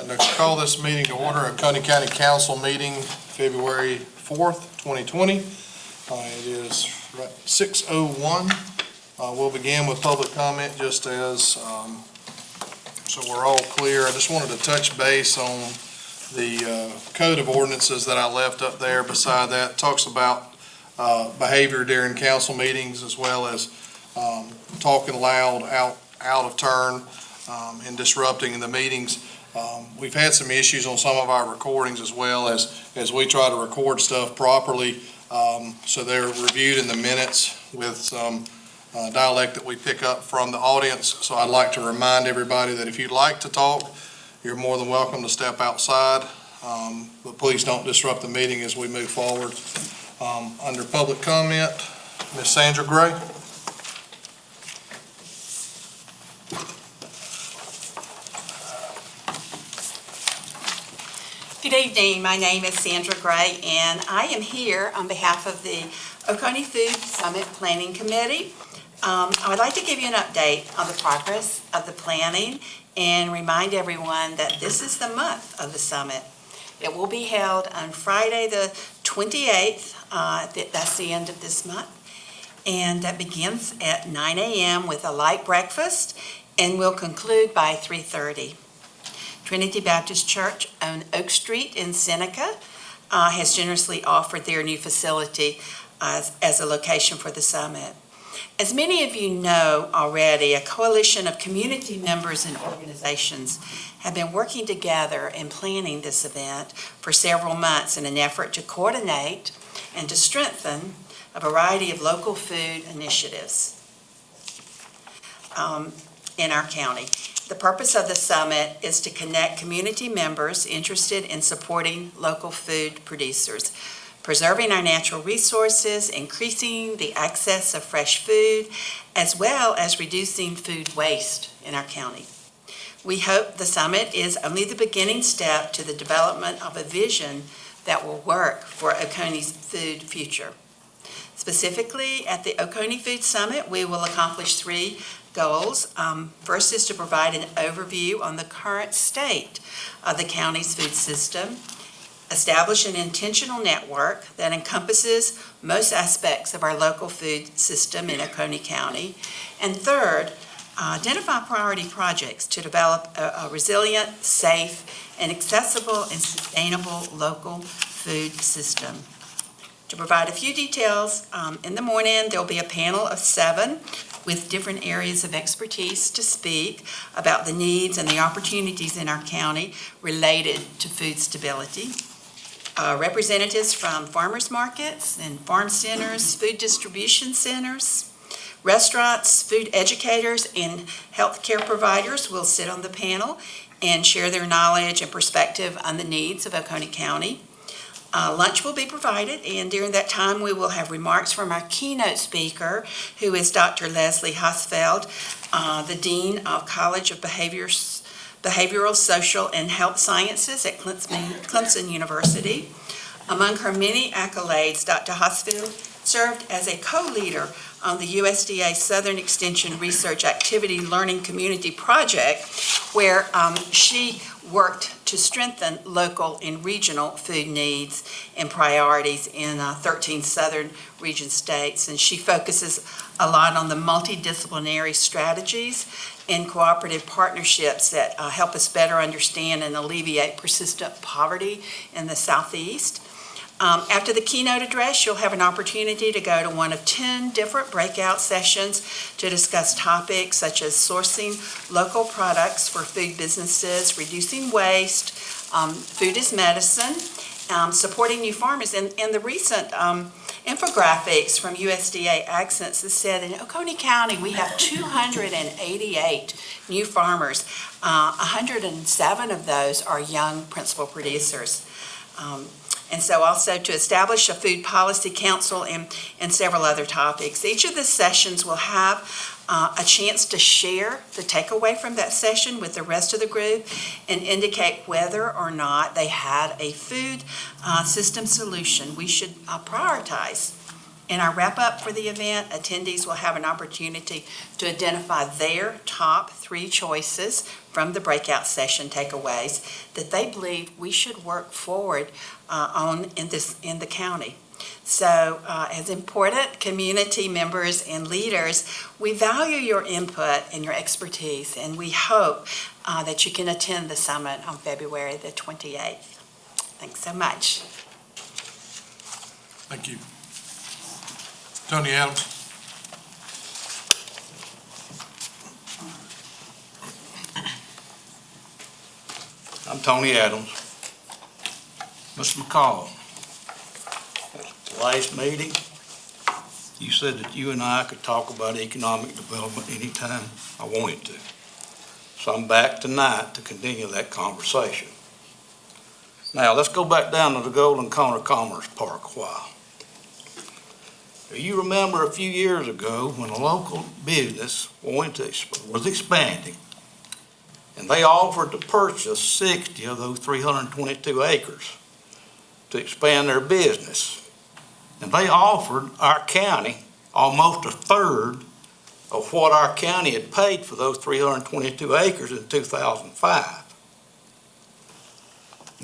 To call this meeting to order, Oconee County Council meeting, February 4th, 2020. It is 6:01. We'll begin with public comment just as, so we're all clear. I just wanted to touch base on the code of ordinances that I left up there. Beside that, it talks about behavior during council meetings as well as talking loud, out of turn, and disrupting the meetings. We've had some issues on some of our recordings as well as we try to record stuff properly. So they're reviewed in the minutes with some dialect that we pick up from the audience. So I'd like to remind everybody that if you'd like to talk, you're more than welcome to step outside. But please don't disrupt the meeting as we move forward. Under public comment, Ms. Sandra Gray. Good evening. My name is Sandra Gray, and I am here on behalf of the Oconee Food Summit Planning Committee. I would like to give you an update on the progress of the planning and remind everyone that this is the month of the summit. It will be held on Friday the 28th, that's the end of this month, and that begins at 9 a.m. with a light breakfast and will conclude by 3:30. Trinity Baptist Church on Oak Street in Seneca has generously offered their new facility as a location for the summit. As many of you know already, a coalition of community members and organizations have been working together in planning this event for several months in an effort to coordinate and to strengthen a variety of local food initiatives in our county. The purpose of the summit is to connect community members interested in supporting local food producers, preserving our natural resources, increasing the access of fresh food, as well as reducing food waste in our county. We hope the summit is only the beginning step to the development of a vision that will work for Oconee's food future. Specifically, at the Oconee Food Summit, we will accomplish three goals. First is to provide an overview on the current state of the county's food system, establish an intentional network that encompasses most aspects of our local food system in Oconee County, and third, identify priority projects to develop a resilient, safe, and accessible and sustainable local food system. To provide a few details, in the morning there will be a panel of 7 with different areas of expertise to speak about the needs and the opportunities in our county related to food stability. Representatives from farmers markets and farm centers, food distribution centers, restaurants, food educators, and healthcare providers will sit on the panel and share their knowledge and perspective on the needs of Oconee County. Lunch will be provided, and during that time we will have remarks from our keynote speaker, who is Dr. Leslie Hosfeld, the Dean of College of Behavioral, Social, and Health Sciences at Clemson University. Among her many accolades, Dr. Hosfeld served as a co-leader on the USDA Southern Extension Research Activity Learning Community Project, where she worked to strengthen local and regional food needs and priorities in 13 southern region states. And she focuses a lot on the multidisciplinary strategies and cooperative partnerships that help us better understand and alleviate persistent poverty in the Southeast. After the keynote address, you'll have an opportunity to go to one of 10 different breakout sessions to discuss topics such as sourcing local products for food businesses, reducing waste, food is medicine, supporting new farmers. And the recent infographics from USDA Ag Census said in Oconee County we have 288 new farmers. 107 of those are young principal producers. And so also to establish a food policy council and several other topics. Each of the sessions will have a chance to share the takeaway from that session with the rest of the group and indicate whether or not they had a food system solution we should prioritize. In our wrap-up for the event, attendees will have an opportunity to identify their top 3 choices from the breakout session takeaways that they believe we should work forward on in the county. So as important community members and leaders, we value your input and your expertise, and we hope that you can attend the summit on February the 28th. Thanks so much. Thank you. Tony Adams. I'm Tony Adams. Mr. McCall, last meeting, you said that you and I could talk about economic development anytime I wanted to. So I'm back tonight to continue that conversation. Now, let's go back down to the Golden Corner Commerce Park a while. You remember a few years ago when a local business was expanding, and they offered to purchase 60 of those 322 acres to expand their business. And they offered our county almost a third of what our county had paid for those 322 acres in 2005.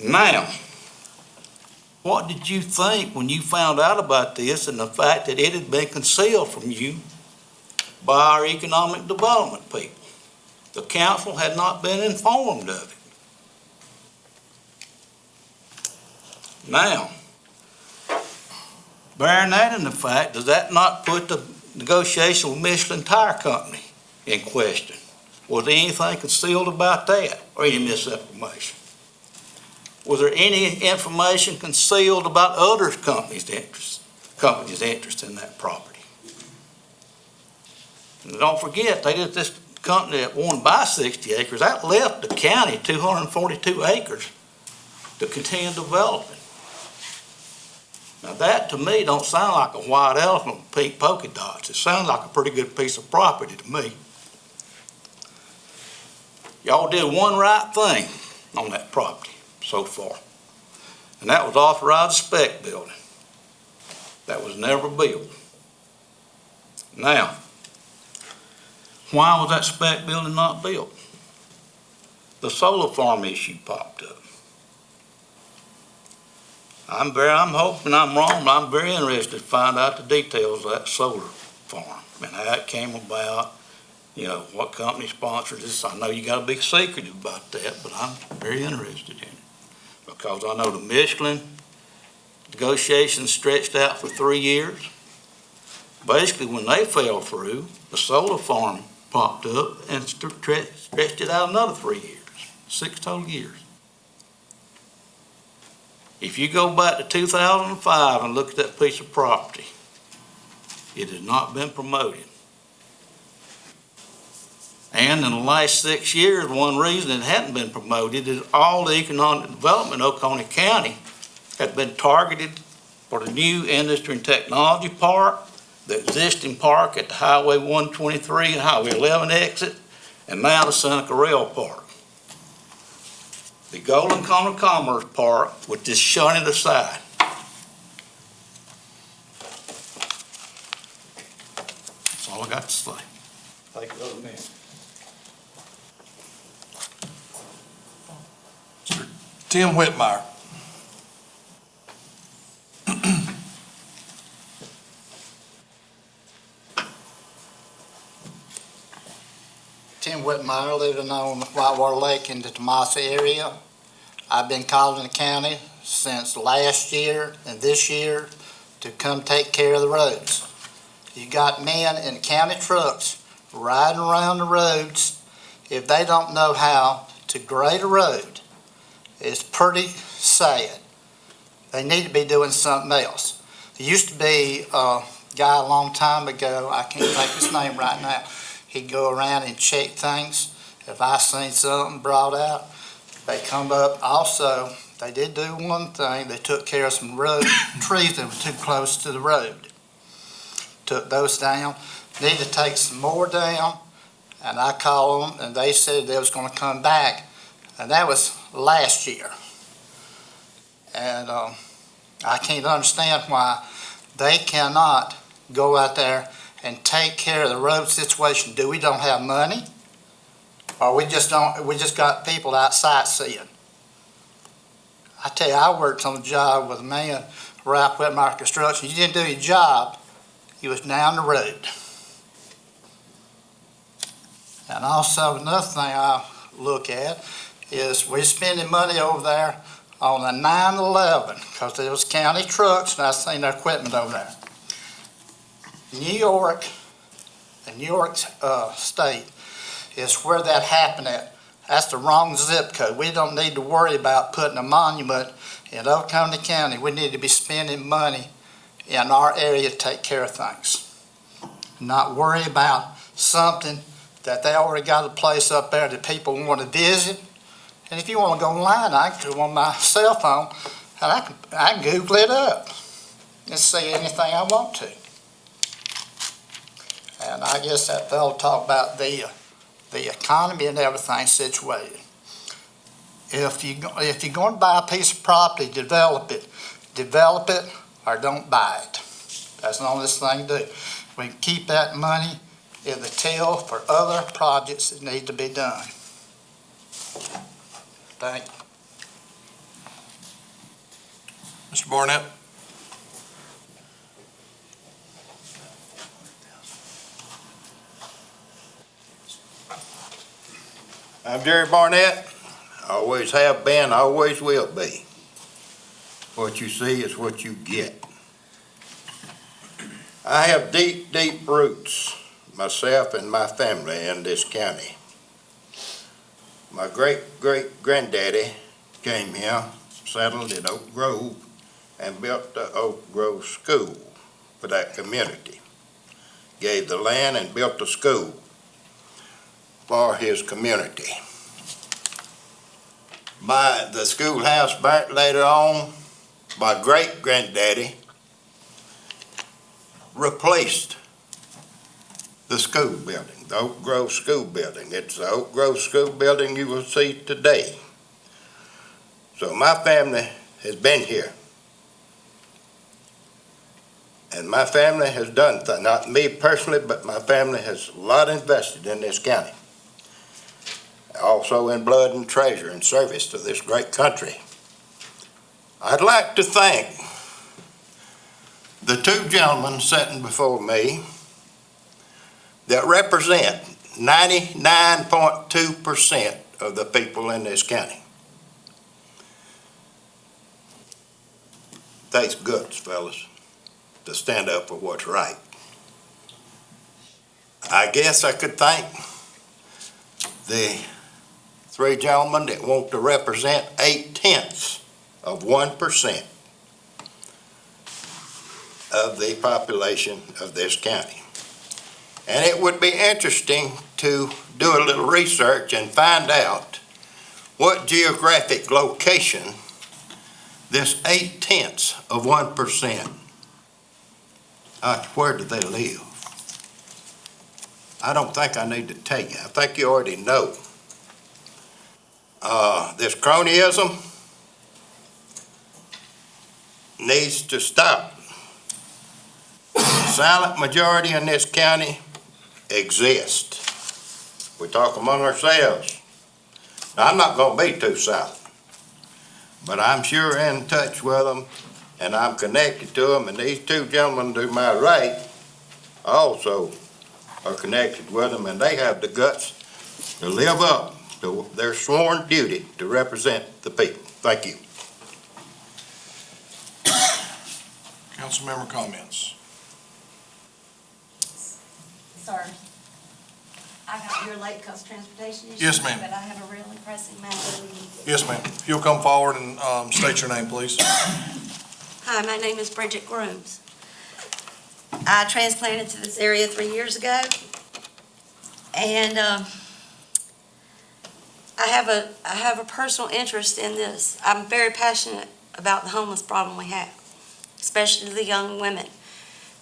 Now, what did you think when you found out about this and the fact that it had been concealed from you by our economic development people? The council had not been informed of it. Now, bearing that in the fact, does that not put the negotiation with Michelin Tire Company in question? Was there anything concealed about that or any misinformation? Was there any information concealed about other companies' interest in that property? And don't forget, this company that wanted to buy 60 acres, that left the county 242 acres to continue developing. Now that to me don't sound like a white elephant with pink polka dots. It sounds like a pretty good piece of property to me. Y'all did one right thing on that property so far, and that was authorize a spec building. That was never built. Now, why was that spec building not built? The solar farm issue popped up. I'm hoping I'm wrong, but I'm very interested to find out the details of that solar farm and how it came about, what company sponsored this. I know you gotta be secretive about that, but I'm very interested in it. Because I know the Michelin negotiations stretched out for 3 years. Basically, when they fell through, the solar farm popped up and stretched it out another 3 years, 6 total years. If you go back to 2005 and look at that piece of property, it has not been promoted. And in the last 6 years, one reason it hadn't been promoted is all the economic development in Oconee County had been targeted for the new industry and technology park, the existing park at the Highway 123 and Highway 11 exit, and now the Seneca Rail Park. The Golden Corner Commerce Park was just shunted aside. That's all I got to say. Take another minute. Mr. Tim Whitmire. Tim Whitmire, living on Whitewater Lake in the Tomasa area. I've been calling the county since last year and this year to come take care of the roads. You got men in county trucks riding around the roads. If they don't know how to grade a road, it's pretty sad. They need to be doing something else. There used to be a guy a long time ago, I can't think of his name right now. He'd go around and check things. If I seen something brought out, they come up. Also, they did do one thing. They took care of some road trees that were too close to the road. Took those down. Need to take some more down. And I called them, and they said they was going to come back. And that was last year. And I can't understand why they cannot go out there and take care of the road situation. Do we don't have money? Or we just got people out sightseeing? I tell you, I worked on a job with a man, Ralph Whitmire Construction. You didn't do your job, he was down the road. And also, another thing I look at is we're spending money over there on a 911, because there was county trucks, and I seen their equipment over there. New York, the New York State, is where that happened at. That's the wrong zip code. We don't need to worry about putting a monument in Oconee County. We need to be spending money in our area to take care of things. Not worry about something that they already got a place up there that people want to visit. And if you want to go online, I can go on my cell phone and I can Google it up and see anything I want to. And I guess that fellow talked about the economy and everything situated. If you're going to buy a piece of property, develop it or don't buy it. That's the only thing to do. We can keep that money in the till for other projects that need to be done. Thank you. Mr. Barnett? I'm Jerry Barnett. Always have been, always will be. What you see is what you get. I have deep, deep roots, myself and my family, in this county. My great-great-granddaddy came here, settled in Oak Grove, and built the Oak Grove School for that community. Gave the land and built the school for his community. By the schoolhouse back later on, my great-granddaddy replaced the school building, the Oak Grove School building. It's the Oak Grove School building you will see today. So my family has been here. And my family has done, not me personally, but my family has a lot invested in this county. Also in blood and treasure and service to this great country. I'd like to thank the two gentlemen sitting before me that represent 99.2% of the people in this county. Takes guts, fellas, to stand up for what's right. I guess I could thank the three gentlemen that want to represent 0.8% of the population of this county. And it would be interesting to do a little research and find out what geographic location this 0.8%, where do they live? I don't think I need to tell you. I think you already know. This cronyism needs to stop. The silent majority in this county exists. We talk among ourselves. Now, I'm not going to be too silent, but I'm sure in touch with them, and I'm connected to them, and these two gentlemen to my right also are connected with them, and they have the guts to live up to their sworn duty to represent the people. Thank you. Councilmember comments. Sir, I got here late because transportation issues. Yes, ma'am. But I have a real impressive matter. Yes, ma'am. If you'll come forward and state your name, please. Hi, my name is Bridget Grooms. I transplanted to this area 3 years ago, and I have a personal interest in this. I'm very passionate about the homeless problem we have, especially the young women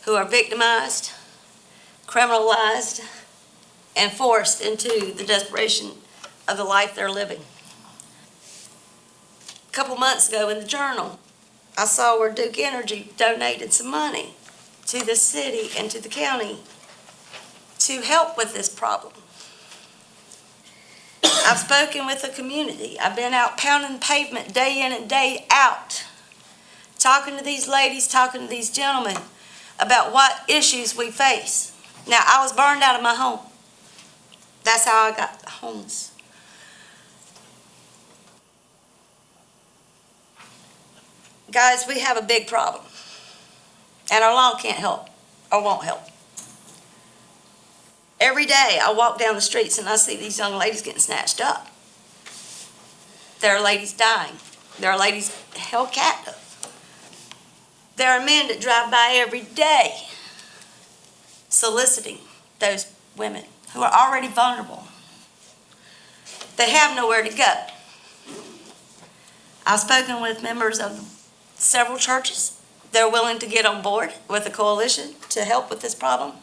who are victimized, criminalized, and forced into the desperation of the life they're living. A couple months ago in the Journal, I saw where Duke Energy donated some money to the city and to the county to help with this problem. I've spoken with the community. I've been out pounding the pavement day in and day out, talking to these ladies, talking to these gentlemen about what issues we face. Now, I was burned out of my home. That's how I got homeless. Guys, we have a big problem, and our law can't help or won't help. Every day I walk down the streets and I see these young ladies getting snatched up. There are ladies dying. There are ladies held captive. There are men that drive by every day soliciting those women who are already vulnerable. They have nowhere to go. I've spoken with members of several churches. They're willing to get on board with the coalition to help with this problem.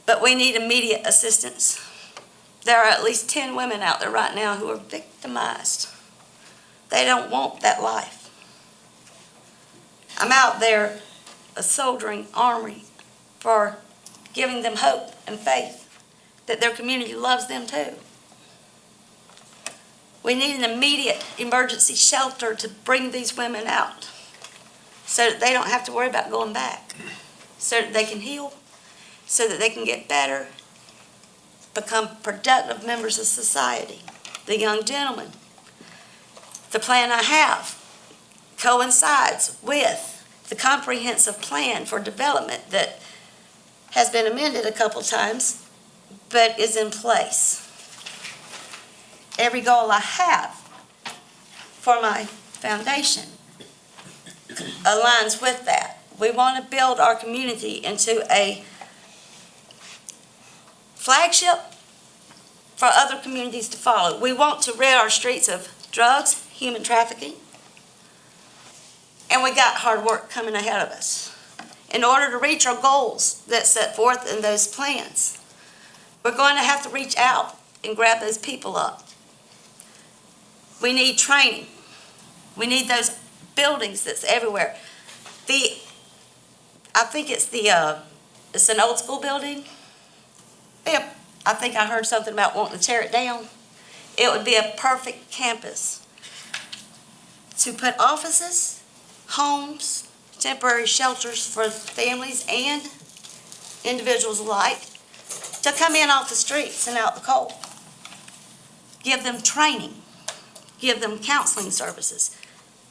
But we need immediate assistance. There are at least 10 women out there right now who are victimized. They don't want that life. I'm out there a soldiering army for giving them hope and faith that their community loves them too. We need an immediate emergency shelter to bring these women out so that they don't have to worry about going back, so that they can heal, so that they can get better, become productive members of society. The young gentleman, the plan I have coincides with the comprehensive plan for development that has been amended a couple times, but is in place. Every goal I have for my foundation aligns with that. We want to build our community into a flagship for other communities to follow. We want to rid our streets of drugs, human trafficking, and we got hard work coming ahead of us. In order to reach our goals that set forth in those plans, we're going to have to reach out and grab those people up. We need training. We need those buildings that's everywhere. I think it's an old school building. Yep, I think I heard something about wanting to tear it down. It would be a perfect campus to put offices, homes, temporary shelters for families and individuals alike to come in off the streets and out the cold. Give them training. Give them counseling services.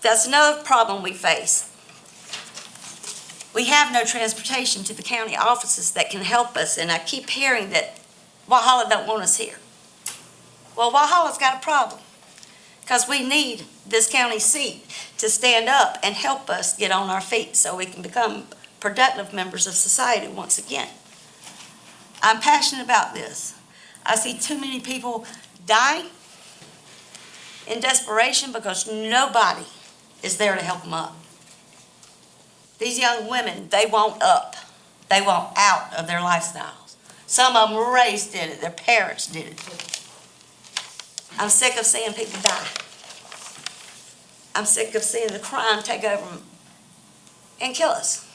That's another problem we face. We have no transportation to the county offices that can help us, and I keep hearing that Walhalla don't want us here. Well, Walhalla's got a problem because we need this county seat to stand up and help us get on our feet so we can become productive members of society once again. I'm passionate about this. I see too many people dying in desperation because nobody is there to help them up. These young women, they want up. They want out of their lifestyles. Some of them were raised in it. Their parents did it. I'm sick of seeing people die. I'm sick of seeing the crime take over and kill us.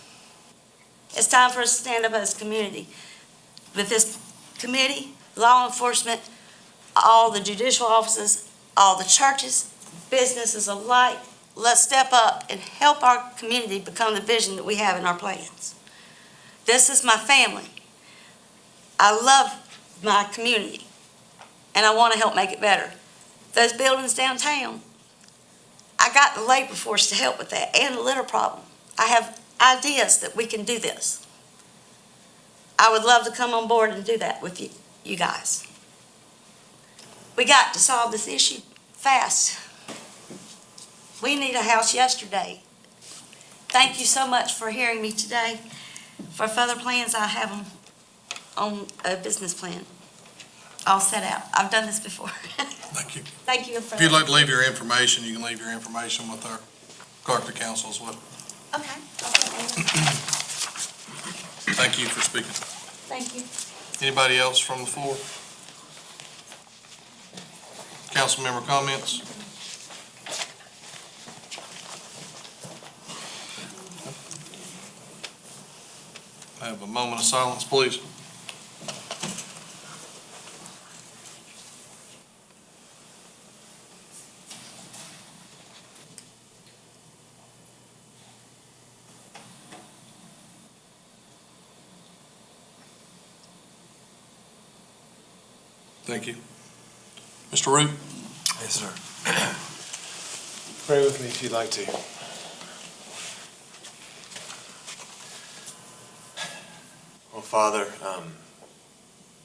It's time for us to stand up as a community. With this committee, law enforcement, all the judicial offices, all the churches, businesses alike, let's step up and help our community become the vision that we have in our plans. This is my family. I love my community, and I want to help make it better. Those buildings downtown, I got the labor force to help with that and the litter problem. I have ideas that we can do this. I would love to come on board and do that with you guys. We got to solve this issue fast. We need a house yesterday. Thank you so much for hearing me today. For further plans, I have them on a business plan all set out. I've done this before. Thank you. Thank you for If you'd like to leave your information, you can leave your information with our clerk to council as well. Okay. Thank you for speaking. Thank you. Anybody else from the floor? Council member comments? Have a moment of silence, please. Thank you. Mr. Root? Yes, sir. Pray with me if you'd like to. Well, Father,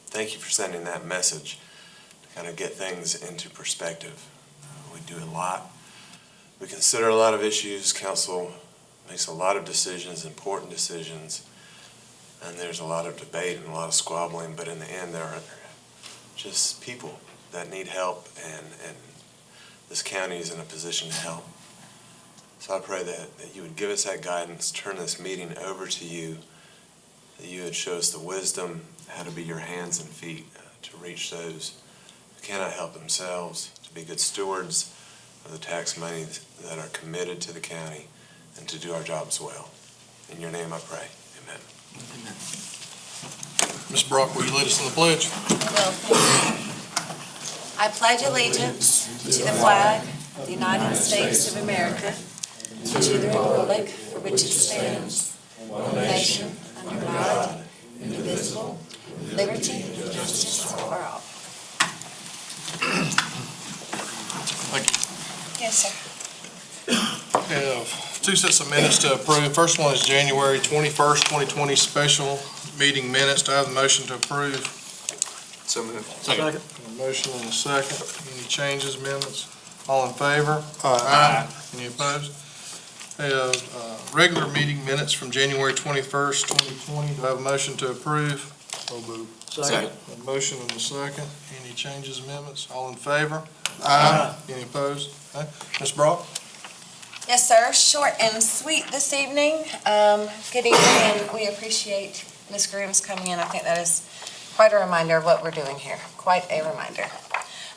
thank you for sending that message to kind of get things into perspective. We do a lot. We consider a lot of issues. Council makes a lot of decisions, important decisions, and there's a lot of debate and a lot of squabbling, but in the end, there are just people that need help, and this county is in a position to help. So I pray that you would give us that guidance, turn this meeting over to you, that you would show us the wisdom, how to be your hands and feet to reach those who cannot help themselves, to be good stewards of the tax money that are committed to the county, and to do our jobs well. In your name I pray, amen. Ms. Brock, will you lead us in the pledge? I pledge allegiance to the flag of the United States of America, and to the republic for which it stands, one nation, under God, indivisible, liberty and justice for all. Thank you. Yes, sir. We have two sets of minutes to approve. First one is January 21st, 2020 special meeting minutes. Do I have the motion to approve? So moved. Second. A motion and a second. Any changes, amendments? All in favor? Aye. Any opposed? We have regular meeting minutes from January 21st, 2020. Do I have a motion to approve? So moved. Second. A motion and a second. Any changes, amendments? All in favor? Aye. Any opposed? Okay. Ms. Brock? Yes, sir. Short and sweet this evening. Good evening, and we appreciate Ms. Grooms coming in. I think that is quite a reminder of what we're doing here. Quite a reminder.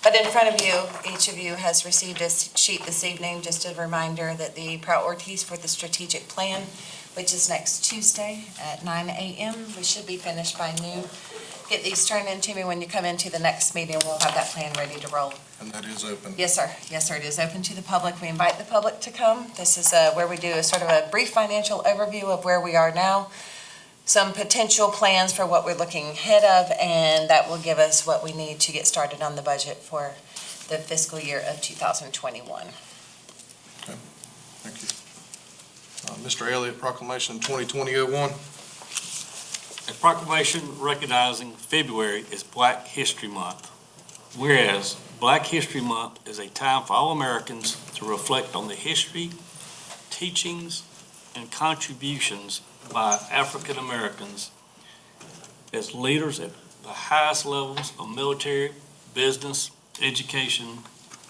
But in front of you, each of you has received a sheet this evening, just a reminder that the priorities for the strategic plan, which is next Tuesday at 9 a.m., we should be finished by noon. Get these turned in to me when you come into the next meeting. We'll have that plan ready to roll. And that is open. Yes, sir. Yes, sir. It is open to the public. We invite the public to come. This is where we do a sort of a brief financial overview of where we are now, some potential plans for what we're looking ahead of, and that will give us what we need to get started on the budget for the fiscal year of 2021. Thank you. Mr. Elliott, proclamation 2020-01. A proclamation recognizing February as Black History Month. Whereas Black History Month is a time for all Americans to reflect on the history, teachings, and contributions by African Americans as leaders at the highest levels of military, business, education,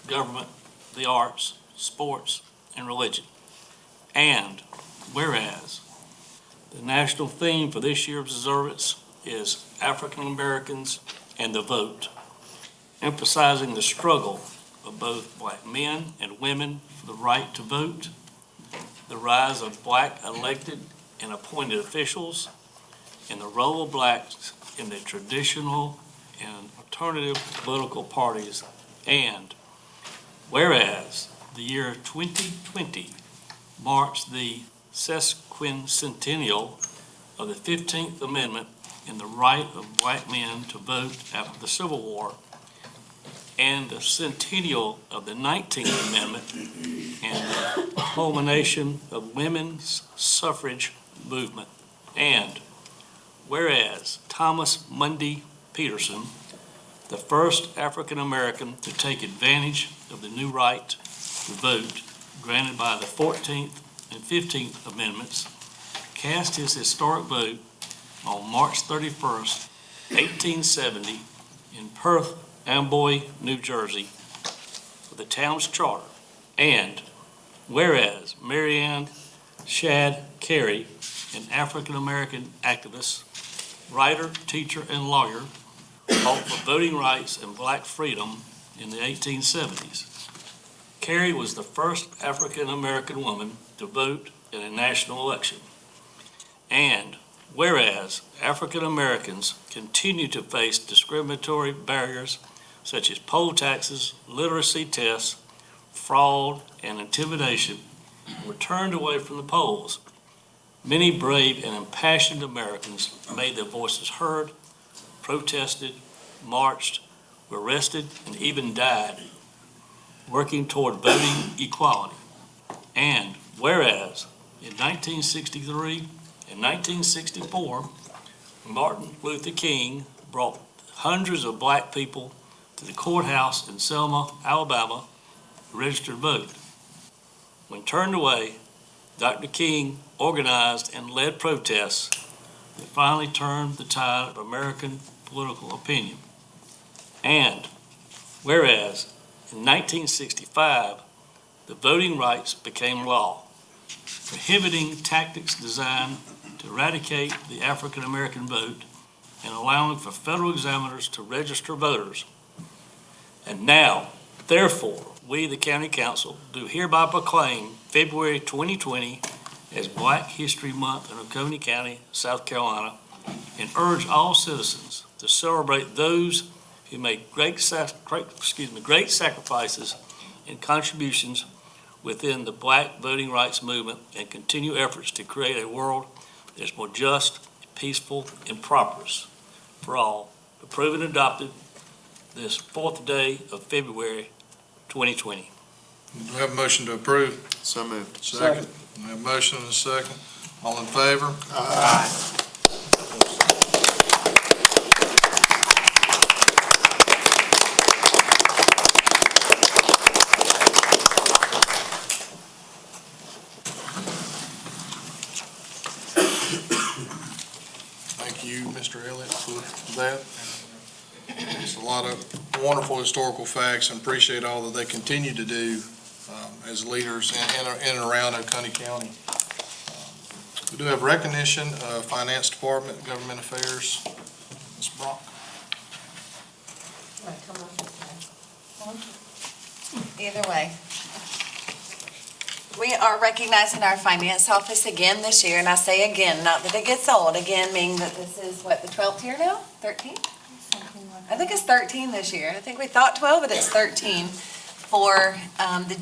government, the arts, sports, and religion. And whereas the national theme for this year's observance is African Americans and the vote, emphasizing the struggle of both black men and women for the right to vote, the rise of black elected and appointed officials, and the role of blacks in the traditional and alternative political parties. And whereas the year 2020 marks the sesquicentennial of the 15th Amendment and the right of black men to vote after the Civil War, and the centennial of the 19th Amendment and the culmination of women's suffrage movement. And whereas Thomas Mundy Peterson, the first African American to take advantage of the new right to vote granted by the 14th and 15th Amendments, cast his historic vote on March 31st, 1870 in Perth Amboy, New Jersey, for the town's charter. And whereas Marianne Shad Carey, an African-American activist, writer, teacher, and lawyer, fought for voting rights and black freedom in the 1870s. Carey was the first African-American woman to vote in a national election. And whereas African Americans continue to face discriminatory barriers such as poll taxes, literacy tests, fraud, and intimidation, were turned away from the polls. Many brave and impassioned Americans made their voices heard, protested, marched, were arrested, and even died, working toward voting equality. And whereas in 1963 and 1964, Martin Luther King brought hundreds of black people to the courthouse in Selma, Alabama, to register to vote. When turned away, Dr. King organized and led protests that finally turned the tide of American political opinion. And whereas in 1965, the voting rights became law, prohibiting tactics designed to eradicate the African American vote and allowing for federal examiners to register voters. And now, therefore, we, the County Council, do hereby proclaim February 2020 as Black History Month in Oconee County, South Carolina, and urge all citizens to celebrate those who made great sacrifices and contributions within the Black voting rights movement and continue efforts to create a world that is more just, peaceful, and prosperous for all. Approved and adopted this 4th day of February 2020. Do we have a motion to approve? So moved. Second. We have a motion and a second. All in favor? Thank you, Mr. Elliott, for that. It's a lot of wonderful historical facts, and appreciate all that they continue to do as leaders in and around Oconee County. We do have recognition of Finance Department, Government Affairs. Ms. Brock. Either way. We are recognizing our finance office again this year, and I say again, not that it gets old, again meaning that this is, what, the 12th year now? 13? I think it's 13 this year. I think we thought 12, but it's 13 for the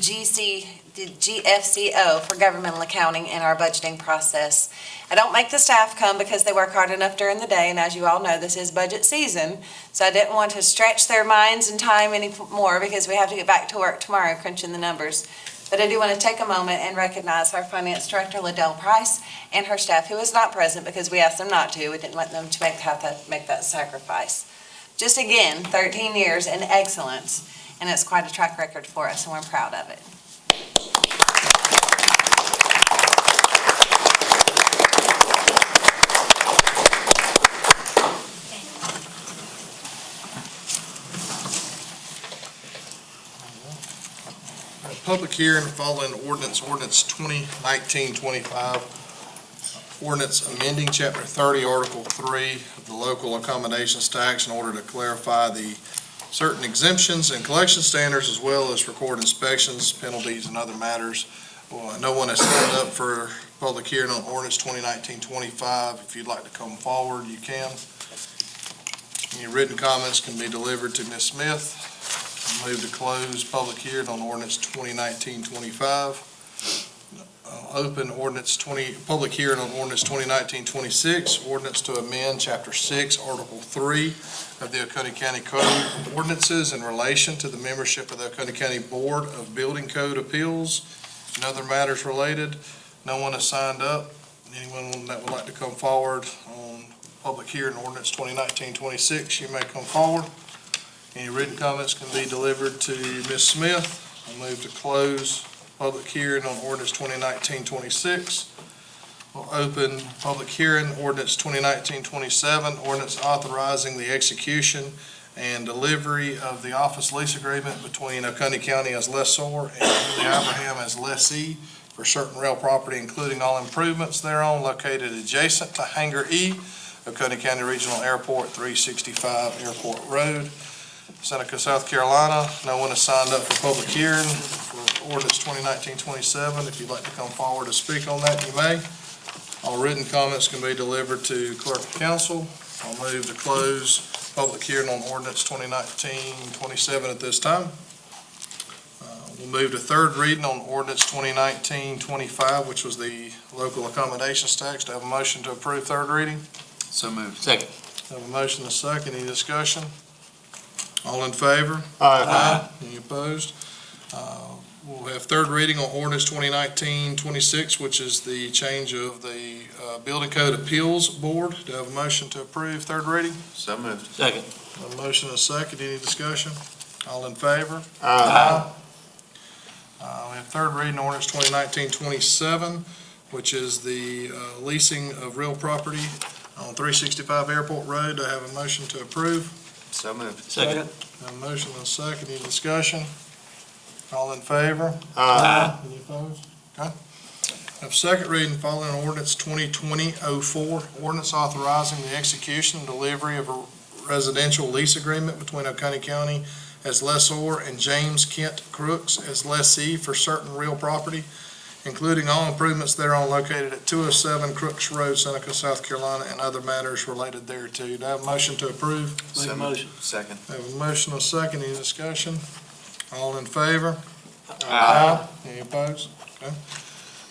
GFCO for governmental accounting in our budgeting process. I don't make the staff come because they work hard enough during the day, and as you all know, this is budget season, so I didn't want to stretch their minds and time any more because we have to get back to work tomorrow crunching the numbers. But I do want to take a moment and recognize our finance director, Liddell Price, and her staff, who is not present because we asked them not to. We didn't want them to make that sacrifice. Just again, 13 years in excellence, and it's quite a track record for us, and we're proud of it. Public hearing following ordinance 2019-25. Ordinance amending Chapter 30, Article 3 of the Local Accommodations Tax in order to clarify the certain exemptions and collection standards, as well as record inspections, penalties, and other matters. Well, no one has signed up for public hearing on ordinance 2019-25. If you'd like to come forward, you can. Any written comments can be delivered to Ms. Smith. Move to close public hearing on ordinance 2019-25. Open public hearing on ordinance 2019-26, ordinance to amend Chapter 6, Article 3 of the Oconee County Code of Ordinances in relation to the membership of the Oconee County Board of Building Code Appeals and other matters related. No one has signed up. Anyone that would like to come forward on public hearing ordinance 2019-26, you may come forward. Any written comments can be delivered to Ms. Smith. I'll move to close public hearing on ordinance 2019-26. We'll open public hearing ordinance 2019-27, ordinance authorizing the execution and delivery of the office lease agreement between Oconee County as lessor and Ely Abraham as lessee for certain rail property, including all improvements thereon located adjacent to Hangar E, Oconee County Regional Airport, 365 Airport Road, Seneca, South Carolina. No one has signed up for public hearing for ordinance 2019-27. If you'd like to come forward to speak on that, you may. All written comments can be delivered to clerk of council. I'll move to close public hearing on ordinance 2019-27 at this time. We'll move to third reading on ordinance 2019-25, which was the local accommodations tax. Do I have a motion to approve third reading? So moved. Second. Have a motion and a second. Any discussion? All in favor? Aye. Any opposed? We'll have third reading on ordinance 2019-26, which is the change of the Building Code Appeals Board. Do I have a motion to approve third reading? So moved. Second. A motion and a second. Any discussion? All in favor? Aye. We have third reading ordinance 2019-27, which is the leasing of real property on 365 Airport Road. Do I have a motion to approve? So moved. Second. A motion and a second. Any discussion? All in favor? Aye. Any opposed? Okay. Have second reading following ordinance 2020-04, ordinance authorizing the execution and delivery of a residential lease agreement between Oconee County as lessor and James Kent Crooks as lessee for certain real property, including all improvements thereon located at 207 Crooks Road, Seneca, South Carolina, and other matters related thereto. Do I have a motion to approve? Make a motion. Second. I have a motion and a second. Any discussion? All in favor? Aye. Any opposed? Okay.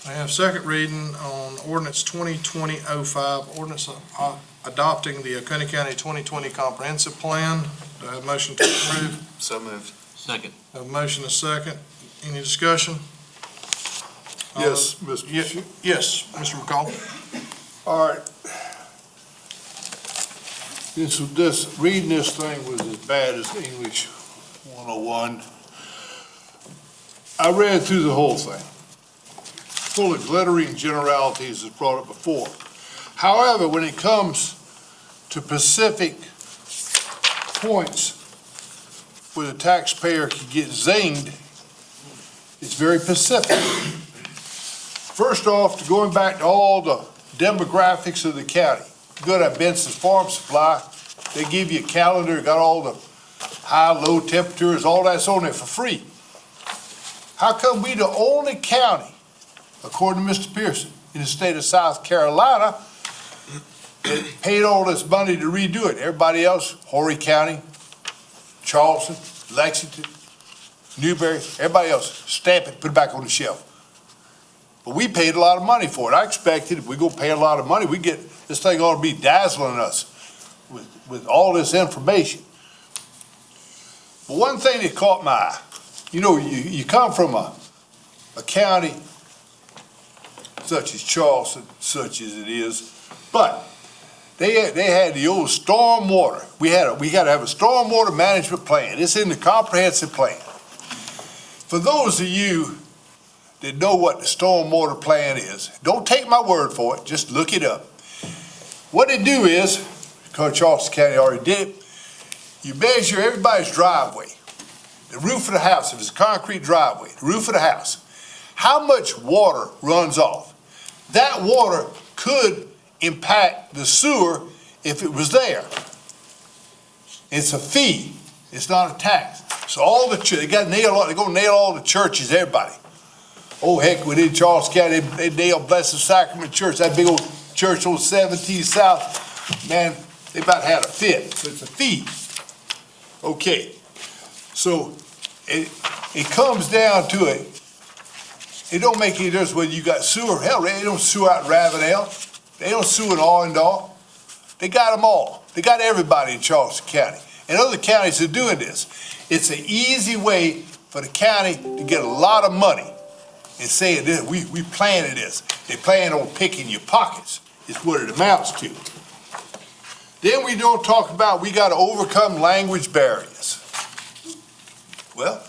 I have second reading on ordinance 2020-05, ordinance adopting the Oconee County 2020 Comprehensive Plan. Do I have a motion to approve? So moved. Second. I have a motion and a second. Any discussion? Yes, Mr. Yes, Mr. McCall. All right. Reading this thing was as bad as English 101. I read through the whole thing. Full of glittering generalities as brought up before. However, when it comes to specific points where the taxpayer can get zinged, it's very specific. First off, going back to all the demographics of the county. Go to Benson's Farm Supply, they give you a calendar, got all the high, low temperatures, all that's on there for free. How come we the only county, according to Mr. Pearson, in the state of South Carolina, that paid all this money to redo it? Everybody else, Horry County, Charleston, Lexington, Newberry, everybody else, stamp it, put it back on the shelf. But we paid a lot of money for it. I expected if we go pay a lot of money, this thing ought to be dazzling us with all this information. But one thing that caught my eye, you come from a county such as Charleston, such as it is, but they had the old storm water. We got to have a stormwater management plan. It's in the comprehensive plan. For those of you that know what the stormwater plan is, don't take my word for it, just look it up. What they do is, because Charleston County already did it, you measure everybody's driveway, the roof of the house, if it's a concrete driveway, the roof of the house, how much water runs off. That water could impact the sewer if it was there. It's a fee, it's not a tax. So they're gonna nail all the churches, everybody. Oh, heck, within Charles County, they nailed Blessed Sacrament Church, that big old church on 17 South. Man, they about had a fit, so it's a fee. Okay, so it comes down to it. It don't make any difference whether you got sewer. Hell, they don't sewer out in Ravenel. They don't sewer in Allendale. They got them all. They got everybody in Charleston County. And other counties are doing this. It's an easy way for the county to get a lot of money and saying this, we planning this. They plan on picking your pockets, is what it amounts to. Then we don't talk about we got to overcome language barriers. Well,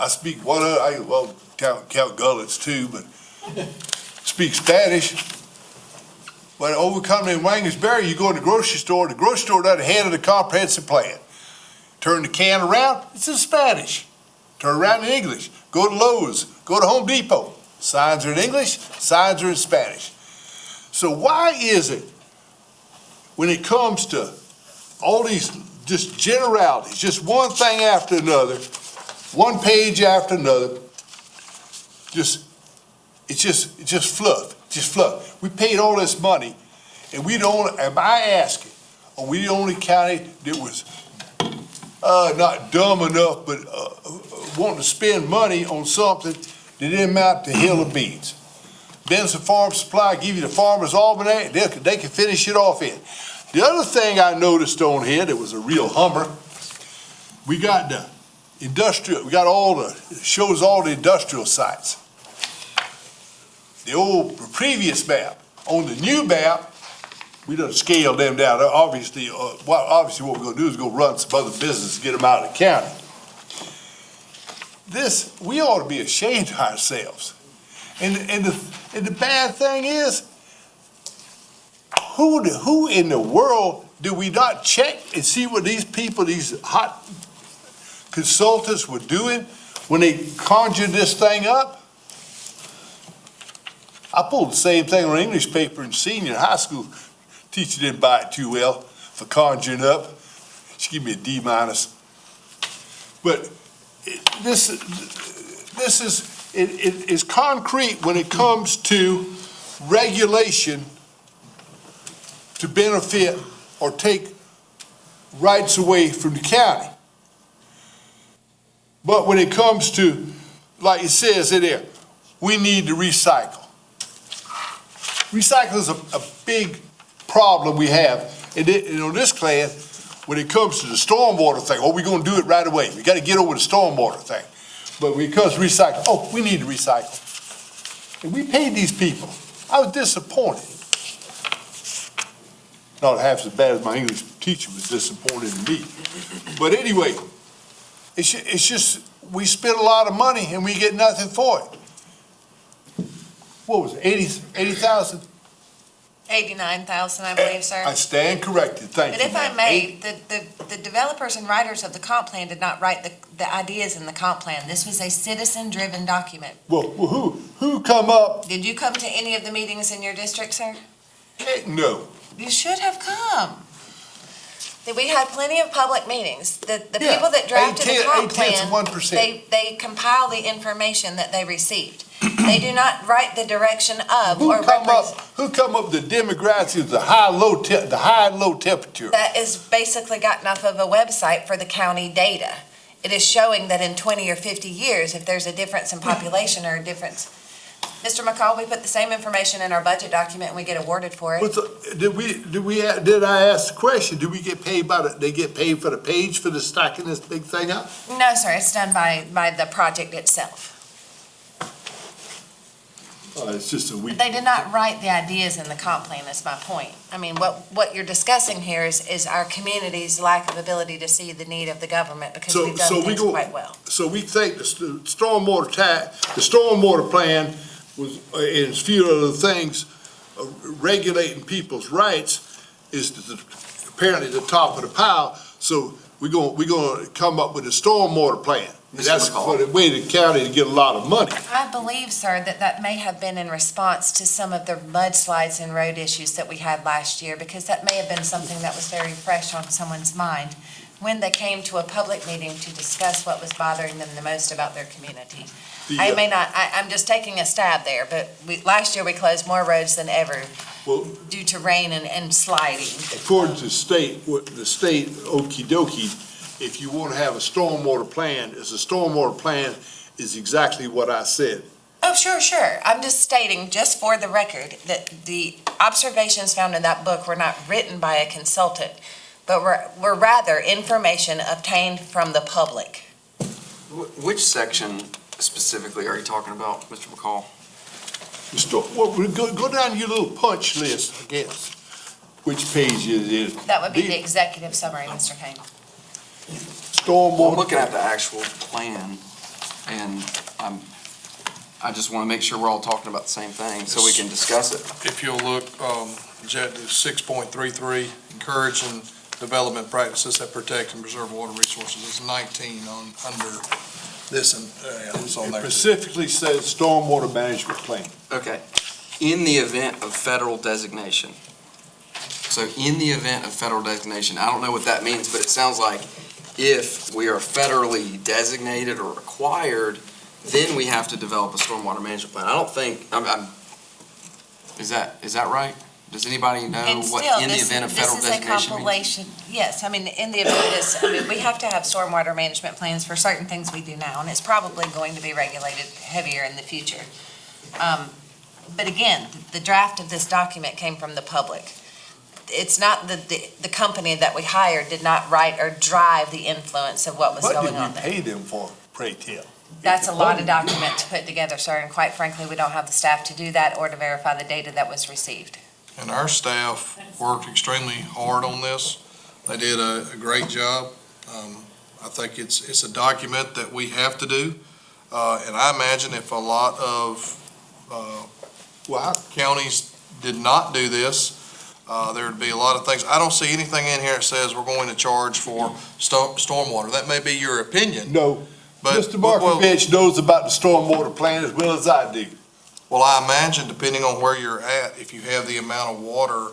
I speak count Gullets too, but speak Spanish. But overcoming language barrier, you go to the grocery store down ahead of the comprehensive plan. Turn the can around, it's in Spanish. Turn around in English. Go to Lowe's, go to Home Depot. Signs are in English, signs are in Spanish. So why is it, when it comes to all these just generalities, just one thing after another, one page after another, just it's just fluff. We paid all this money, and am I asking, are we the only county that was, not dumb enough, but, wanting to spend money on something that didn't amount to hill of beans? Benson Farm Supply, give you the Farmer's Almanac, they can finish it off in. The other thing I noticed on here that was a real hummer, we got the industrial, we got shows all the industrial sites. The previous map. On the new map, we done scaled them down. Obviously what we're gonna do is go run some other business, get them out of the county. We ought to be ashamed of ourselves. And the bad thing is, who in the world do we not check and see what these people, these hot consultants were doing when they conjured this thing up? I pulled the same thing on an English paper in senior high school. Teacher didn't buy it too well for conjuring up. She gave me a D-. But this is concrete when it comes to regulation to benefit or take rights away from the county. But when it comes to, like it says in there, we need to recycle. Recycle is a big problem we have. And on this plan, when it comes to the stormwater thing, we're gonna do it right away. We gotta get over the stormwater thing. But when it comes to recycle, we need to recycle. And we paid these people. I was disappointed. Not half as bad as my English teacher was disappointed in me. But anyway, it's just, we spend a lot of money and we get nothing for it. What was it, 80,000? 89,000, I believe, sir. I stand corrected, thank you. But if I may, the developers and writers of the comp plan did not write the ideas in the comp plan. This was a citizen-driven document. Well, who come up? Did you come to any of the meetings in your district, sir? Heck, no. You should have come. We had plenty of public meetings. The Yeah, people that drafted the comp 0.8%. plan, they compile the information that they received. They do not write the direction of or represent. Who come up with the demographics of the high and low temperature? That is basically gotten off of a website for the county data. It is showing that in 20 or 50 years, if there's a difference in population or a difference. Mr. McCall, we put the same information in our budget document and we get awarded for it. Did I ask the question, do we get paid they get paid for the page for the stacking this big thing up? No, sir, it's done by the project itself. It's just a week. They did not write the ideas in the comp plan, is my point. I mean, what you're discussing here is our community's lack of ability to see the need of the government because we've done things quite well. So we think the stormwater plan was, and a few other things, regulating people's rights is apparently the top of the pile. So we're gonna come up with a stormwater plan. That's for the way the county to get a lot of money. I believe, sir, that may have been in response to some of the mudslides and road issues that we had last year, because that may have been something that was very fresh on someone's mind when they came to a public meeting to discuss what was bothering them the most about their community. I'm just taking a stab there, but last year we closed more roads than ever due to rain and sliding. According to the state okey-dokey, if you want to have a stormwater plan, is exactly what I said. Oh, sure. I'm just stating, just for the record, that the observations found in that book were not written by a consultant, but were rather information obtained from the public. Which section specifically are you talking about, Mr. McCall? Go down your little punch list, I guess, which page it is. That would be the executive summary, Mr. Kane. Stormwater. I'm looking at the actual plan, and I just want to make sure we're all talking about the same thing so we can discuss it. If you'll look, objective 6.33, encouraging development practices that protect and preserve water resources. It's 19 under this, and it's on there. It specifically says stormwater management plan. Okay. In the event of federal designation. So in the event of federal designation, I don't know what that means, but it sounds like if we are federally designated or required, then we have to develop a stormwater management plan. I don't think, is that right? Does anybody know And what, still, in the this event of federal is a designation means? compilation. Yes, I mean, in the event of this, I mean, we have to have stormwater management plans for certain things we do now, and it's probably going to be regulated heavier in the future. But again, the draft of this document came from the public. It's not the company that we hired did not write or drive the influence of what was What going did on we there. pay them for, pray tell? That's a lot of document to put together, sir, and quite frankly, we don't have the staff to do that or to verify the data that was received. And our staff worked extremely hard on this. They did a great job. I think it's a document that we have to do. And I imagine if a lot of counties did not do this, there'd be a lot of things. I don't see anything in here that says we're going to charge for stormwater. That may be your opinion, No, but. Mr. Markovich knows about the stormwater plan as well as I do. Well, I imagine depending on where you're at, if you have the amount of water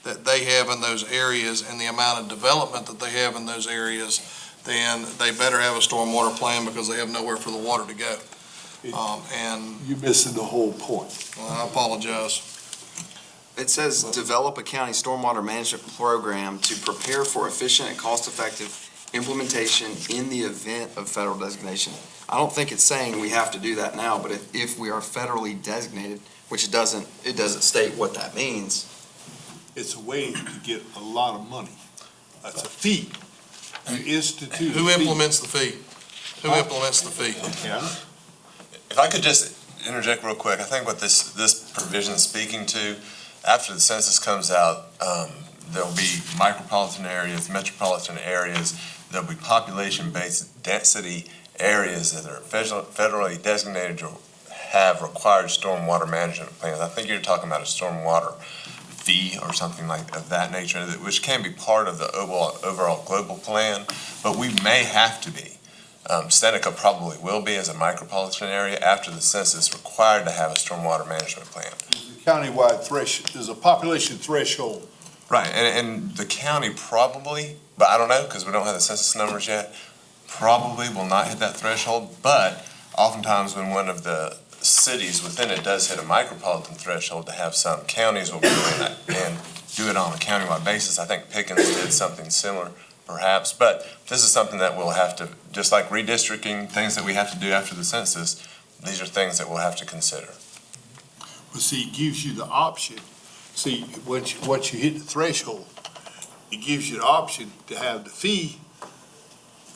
that they have in those areas and the amount of development that they have in those areas, then they better have a stormwater plan because they have nowhere for the water to go. And You're missing the whole point. I apologize. It says, develop a county stormwater management program to prepare for efficient and cost-effective implementation in the event of federal designation. I don't think it's saying we have to do that now, but if we are federally designated, which it doesn't state what that means. It's a way to get a lot of money. That's a fee. You institute a Who fee. implements the fee? Who implements the fee? Yeah. If I could just interject real quick, I think what this provision is speaking to, after the census comes out, there'll be micropolitan areas, metropolitan areas, there'll be population-based density areas that are federally designated to have required stormwater management plans. I think you're talking about a stormwater fee or something like of that nature, which can be part of the overall global plan, but we may have to be. Seneca probably will be as a micropolitan area after the census required to have a stormwater management plan. Countywide threshold, there's a population threshold. Right, and the county probably, but I don't know, because we don't have the census numbers yet, probably will not hit that threshold, but oftentimes when one of the cities within it does hit a micropolitan threshold, to have some counties will go in and do it on a countywide basis. I think Pickens did something similar, perhaps, but this is something that we'll have to, just like redistricting, things that we have to do after the census, these are things that we'll have to consider. But see, it gives you the option. See, once you hit the threshold, it gives you the option to have the fee.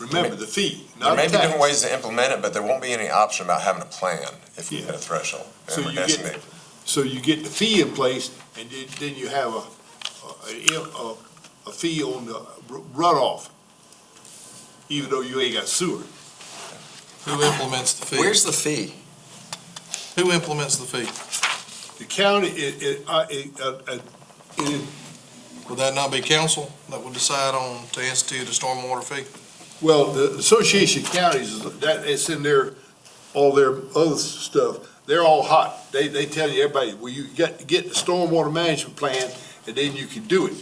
Remember, the fee, There not may the be different tax. ways to implement it, but there won't be any option about having a plan if you hit a threshold. and So we're you get- designated. So you get the fee in place, and then you have a fee on the runoff, even though you ain't got sewer. Who implements the fee? Where's the fee? Who implements the fee? The county, Would that not be council that would decide on to institute a stormwater fee? well, the Association of Counties, it's in their, all their other stuff, they're all hot. They tell you, everybody, well, you got to get the stormwater management plan, and then you can do it.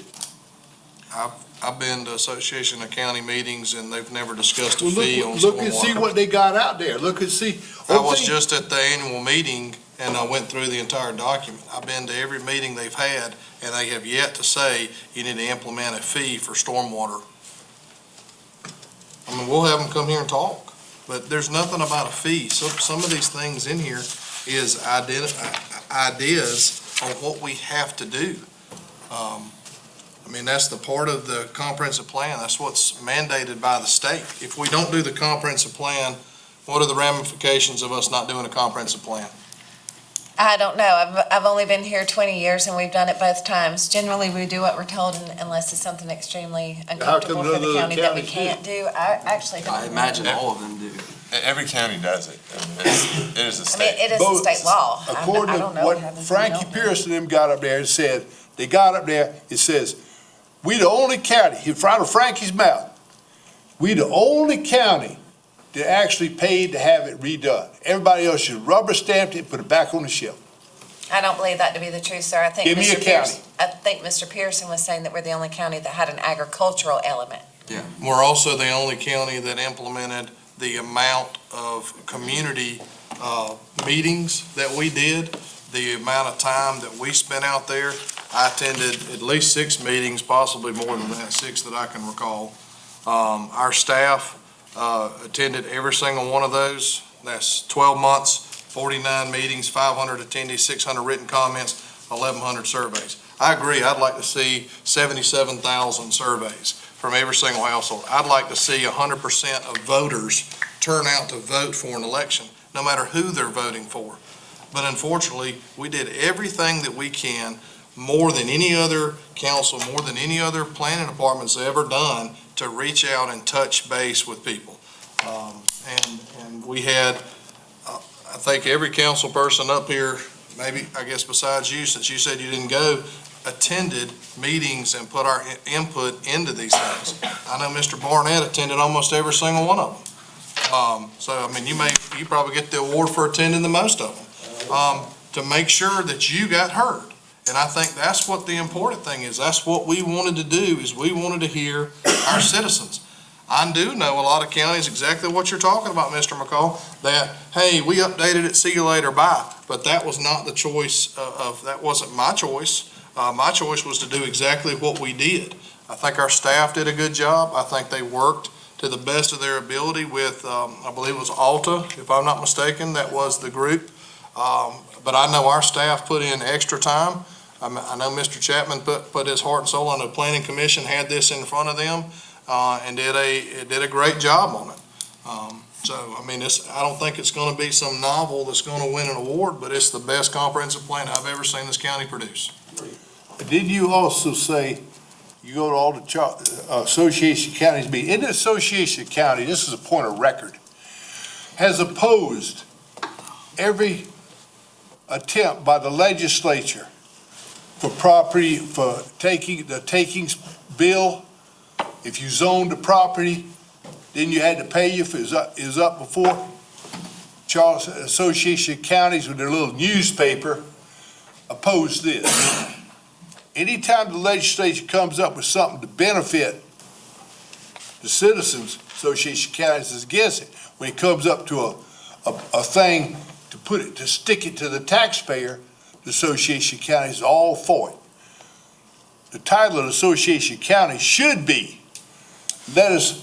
I've been to Association of County meetings and they've never discussed a Well, fee on look and see stormwater. what they got out there, look and see. I was just at the annual meeting and I went through the entire document. I've been to every meeting they've had and they have yet to say you need to implement a fee for stormwater. I mean, we'll have them come here and talk, but there's nothing about a fee. So some of these things in here is ideas on what we have to do. I mean, that's the part of the comprehensive plan. That's what's mandated by the state. If we don't do the comprehensive plan, what are the ramifications of us not doing a comprehensive plan? I don't know. I've only been here 20 years and we've done it both times. Generally, we do what we're told unless it's something extremely uncomfortable for none the of the county that we counties do? can't do. I actually don't. I imagine all of them do. Every county does it. I mean, it is a I mean, state. it is a Both- state law. According I to don't know what happens if we Frankie don't do it. Pearson and them got up there and said, they got up there, it says, we the only county, in front of Frankie's mouth, we the only county that actually paid to have it redone. Everybody else just rubber stamped it and put it back on the shelf. I don't believe that to be the truth, sir. I think Give me a Mr. county. I think Mr. Pearson was saying that we're the only county that had an agricultural element. We're also the only county that implemented the amount of community meetings that we did, the amount of time that we spent out there. I attended at least 6 meetings, possibly more than that, 6 that I can recall. Our staff attended every single one of those. That's 12 months, 49 meetings, 500 attendees, 600 written comments, 1,100 surveys. I agree, I'd like to see 77,000 surveys from every single household. I'd like to see 100% of voters turn out to vote for an election, no matter who they're voting for. But unfortunately, we did everything that we can, more than any other council, more than any other planning department's ever done, to reach out and touch base with people. And we had, I think every council person up here, maybe, I guess besides you, since you said you didn't go, attended meetings and put our input into these things. I know Mr. Barnett attended almost every single one of them. So, I mean, you probably get the award for attending the most of them, to make sure that you got heard. And I think that's what the important thing is. That's what we wanted to do, is we wanted to hear our citizens. I do know a lot of counties exactly what you're talking about, Mr. McCall, that, hey, we updated it, see you later, bye. But that was not the choice that wasn't my choice. My choice was to do exactly what we did. I think our staff did a good job. I think they worked to the best of their ability with, I believe it was Alta, if I'm not mistaken, that was the group. But I know our staff put in extra time. I know Mr. Chapman put his heart and soul on. The planning commission had this in front of them, and did a great job on it. So, I mean, I don't think it's gonna be some novel that's gonna win an award, but it's the best comprehensive plan I've ever seen this county produce. Didn't you also say you go to all the Association of Counties meetings? In the Association of Counties, this is a point of record, has opposed every attempt by the legislature for property, for the takings bill. If you zoned the property, then you had to pay you if it was up before. Charles Association of Counties with their little newspaper opposed this. Anytime the legislature comes up with something to benefit the citizens, Association of Counties is against it. When it comes up to a thing to stick it to the taxpayer, the Association of Counties is all for it. The title of the Association of Counties should be, let us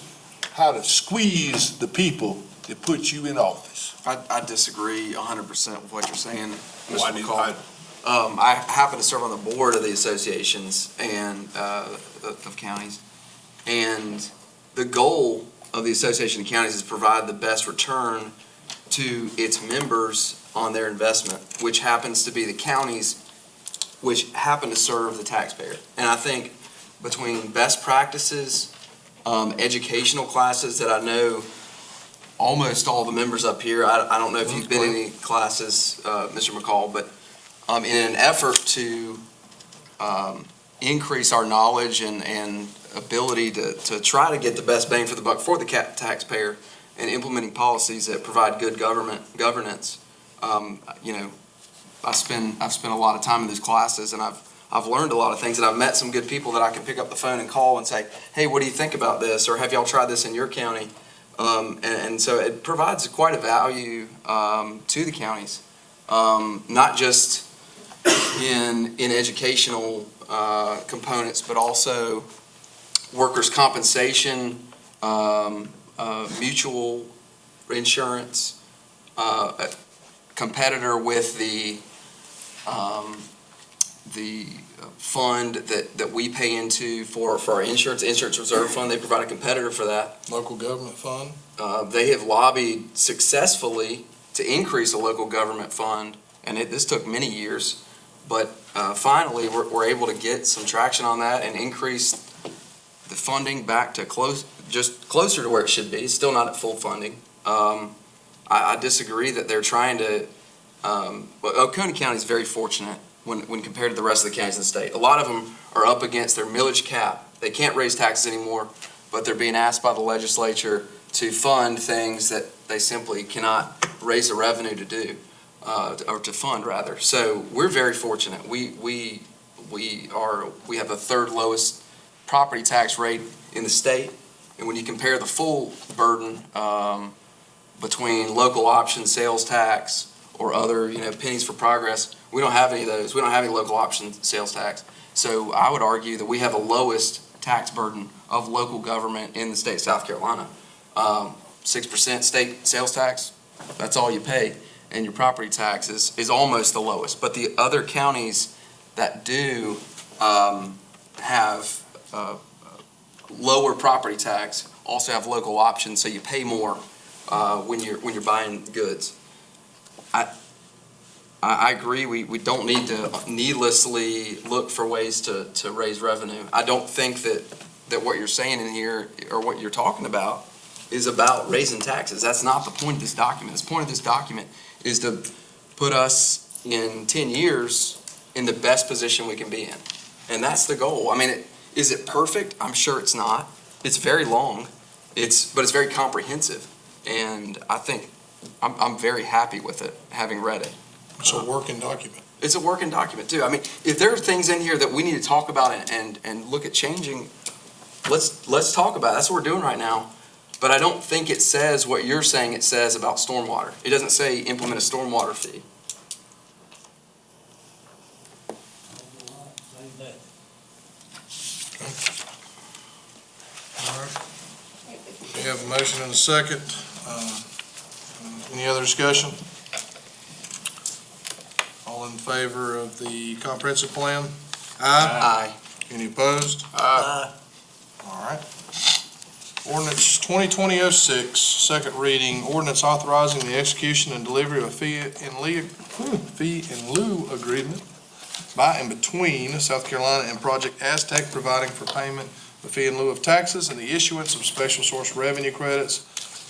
how to squeeze the people that put you in office. I disagree 100% with what you're saying, Why Mr. do you- McCall. I happen to serve on the board of the associations and of counties. And the goal of the Association of Counties is to provide the best return to its members on their investment, which happens to be the counties, which happen to serve the taxpayer. And I think between best practices, educational classes that I know almost all the members up here, I don't know if you've been in any classes, Mr. McCall, but in an effort to increase our knowledge and ability to try to get the best bang for the buck for the taxpayer and implementing policies that provide good governance. I've spent a lot of time in these classes, and I've learned a lot of things, and I've met some good people that I can pick up the phone and call and say, hey, what do you think about this? Or have y'all tried this in your county? And so it provides quite a value to the counties, not just in educational components, but also workers' compensation, mutual insurance, a competitor with the fund that we pay into for our insurance reserve fund. They provide a competitor for that. Local government fund. They have lobbied successfully to increase a local government fund, and this took many years. But finally, we're able to get some traction on that and increase the funding back to just closer to where it should be. It's still not at full funding. I disagree that they're trying to. Oconee County is very fortunate when compared to the rest of the counties in the state. A lot of them are up against their millage cap. They can't raise taxes anymore, but they're being asked by the legislature to fund things that they simply cannot raise the revenue to do. Or to fund rather. So we're very fortunate. We have the third lowest property tax rate in the state, and when you compare the full burden, between local option sales tax or other, pennies for progress. We don't have any of those. We don't have any local option sales tax. So I would argue that we have the lowest tax burden of local government in the state of South Carolina. 6% state sales tax, that's all you pay. And your property tax is almost the lowest. But the other counties that do have lower property tax also have local options, so you pay more when you're buying goods. I agree, we don't need to needlessly look for ways to raise revenue. I don't think that what you're saying in here, or what you're talking about, is about raising taxes. That's not the point of this document. The point of this document is to put us in 10 years in the best position we can be in. And that's the goal. I mean, is it perfect? I'm sure it's not. It's very long, but it's very comprehensive. And I think I'm very happy with it, having read it. It's a working document. It's a working document too. I mean, if there are things in here that we need to talk about and look at changing, let's talk about it. That's what we're doing right now. But I don't think it says what you're saying it says about stormwater. It doesn't say implement a stormwater fee. All right. We have a motion and a second. Any other discussion? All in favor of the comprehensive plan? Aye. Any opposed? Aye. All right. Ordinance 2020-06, second reading, ordinance authorizing the execution and delivery of a fee in lieu agreement by and between South Carolina and Project Aztec, providing for payment of fee in lieu of taxes and the issuance of special source revenue credits,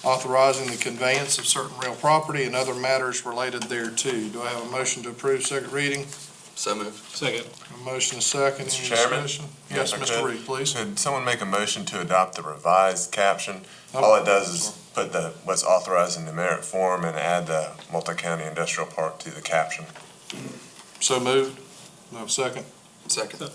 authorizing the conveyance of certain real property and other matters related thereto. Do I have a motion to approve second reading? So moved. Second. A motion is second. Mr. Any Chairman? discussion? Yes, If I Mr. could. Reed, please. Could someone make a motion to adopt the revised caption? All it does is put what's authorized in the merit form and add the multi-county industrial park to the caption. So moved. Do I have a second? Second.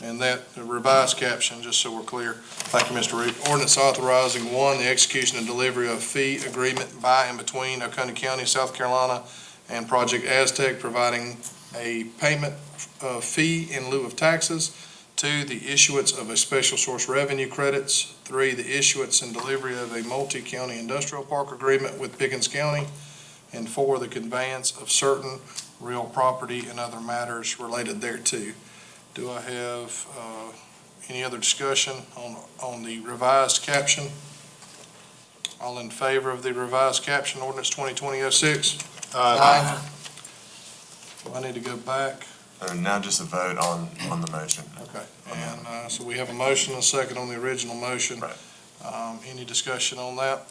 And that revised caption, just so we're clear. Thank you, Mr. Reed. Ordinance authorizing, one, the execution and delivery of fee agreement by and between Oconee County, South Carolina, and Project Aztec, providing a payment of fee in lieu of taxes. Two, the issuance of a special source revenue credits. Three, the issuance and delivery of a multi-county industrial park agreement with Pickens County. And four, the conveyance of certain real property and other matters related thereto. Do I have any other discussion on the revised caption? All in favor of the revised caption, ordinance 2020-06? Aye. Do I need to go back? And now just a vote on the motion. Okay, and so we have a motion and a second on the original motion. Right. Any discussion on that?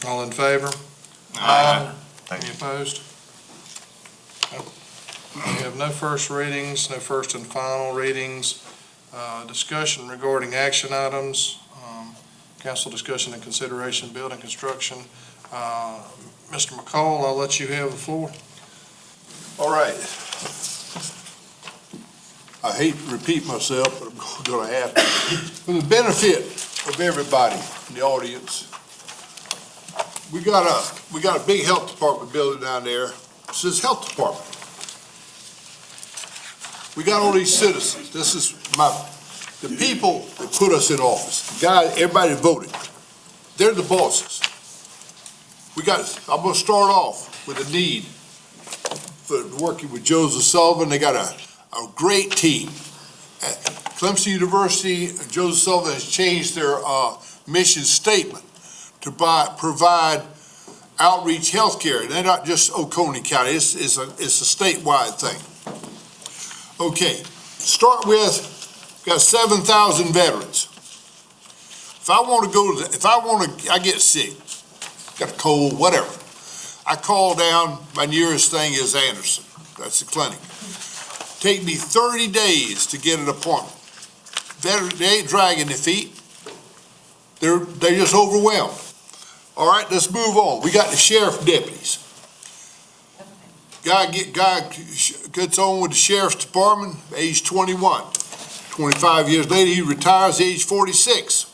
All in favor? Thank Any you. opposed? No. We have no first readings, no first and final readings. Discussion regarding action items, council discussion and consideration, building construction. Mr. McCall, I'll let you have the floor. All right. I hate to repeat myself, but I'm going to have to. For the benefit of everybody in the audience, we got a big health department building down there. It says health department. We got all these citizens. This is the people that put us in office. The guys, everybody voted. They're the bosses. I'm going to start off with a need for working with Joseph Sullivan. They got a great team. At Clemson University, Joseph Sullivan has changed their mission statement to provide outreach healthcare. They're not just Oconee County. It's a statewide thing. Okay, start with, got 7,000 veterans. If I get sick, got a cold, whatever, I call down, my nearest thing is Anderson. That's the clinic. Take me 30 days to get an appointment. They ain't dragging their feet. They're just overwhelmed. All right, let's move on. We got the sheriff deputies. Guy gets on with the sheriff's department, age 21. 25 years later, he retires, age 46.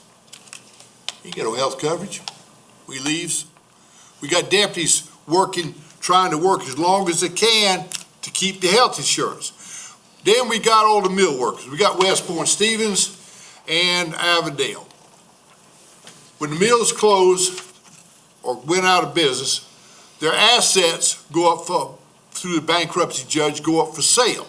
He get no health coverage. we leaves. We got deputies working, trying to work as long as they can to keep the health insurance. Then we got all the mill workers. We got West Point Stevens and Avondale. When the mills closed or went out of business, their assets go up through the bankruptcy judge, go up for sale.